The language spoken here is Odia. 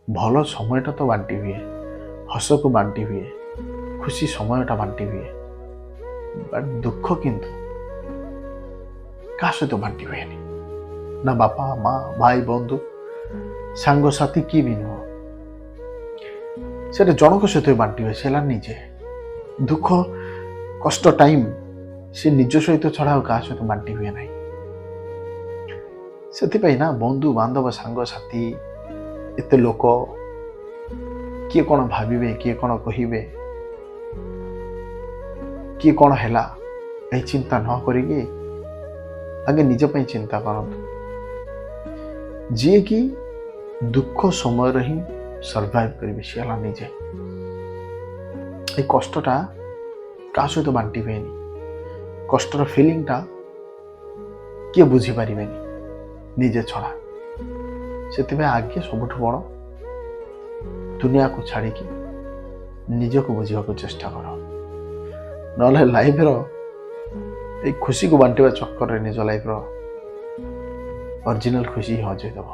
ଭଲ ସମୟଟା ତ ବାଣ୍ଟି ହୁଏ, ହସକୁ ବାଣ୍ଟି ହୁଏ, ଖୁସି ସମୟଟା ବାଣ୍ଟି ହୁଏ, ବଟ୍ ଦୁଃଖ କିନ୍ତୁ କାହା ସହିତ ବାଣ୍ଟି ହୁଏନି। ନା ବାପା ମା ଭାଇ ବନ୍ଧୁ ସାଙ୍ଗସାଥି କିଏ ବି ନୁହଁ, ସେଟା ଜଣଙ୍କ ସହିତ ବାଣ୍ଟି ହୁଏ, ସେ ହେଲା ନିଜେ। ଦୁଃଖ କଷ୍ଟ ଟାଇମ୍ ସେ ନିଜ ସହିତ ଛଡ଼ା ଆଉ କାହା ସହିତ ବାଣ୍ଟି ହୁଏ ନାହିଁ। ସେଥିପାଇଁ ନା ବନ୍ଧୁ ବାନ୍ଧବ ସାଙ୍ଗସାଥି ଏତେ ଲୋକ କିଏ କ'ଣ ଭାବିବେ, କିଏ କ'ଣ କହିବେ, କିଏ କ'ଣ ହେଲା, ଏହି ଚିନ୍ତା ନ କରିକି ଆଗେ ନିଜ ପାଇଁ ଚିନ୍ତା କରନ୍ତୁ। ଯିଏକି ଦୁଃଖ ସମୟରେ ହିଁ ସର୍ଭାଇଭ୍ କରିବେ ସେ ହେଲା ନିଜେ। এই କଷ୍ଟଟା କାହା ସହିତ ବାଣ୍ଟି ହୁଏନି, କଷ୍ଟର ଫିଲିଂଟା କିଏ ବୁଝିପାରିବେନି ନିଜେ ଛଡ଼ା। ସେଥିପାଇଁ ଆଗେ ସବୁଠୁ ବଡ଼ ଦୁନିଆକୁ ଛାଡ଼ିକି ନିଜକୁ ବୁଝିବାକୁ ଚେଷ୍ଟା କର, ନହେଲେ ଲାଇଫ୍ର এই ଖୁସିକୁ ବାଣ୍ଟିବା ଚକ୍କରରେ ନିଜ ଲାଇଫ୍ର ଅରିଜିନାଲ ଖୁସି ହିଁ ହଜେଇ ଦେବ।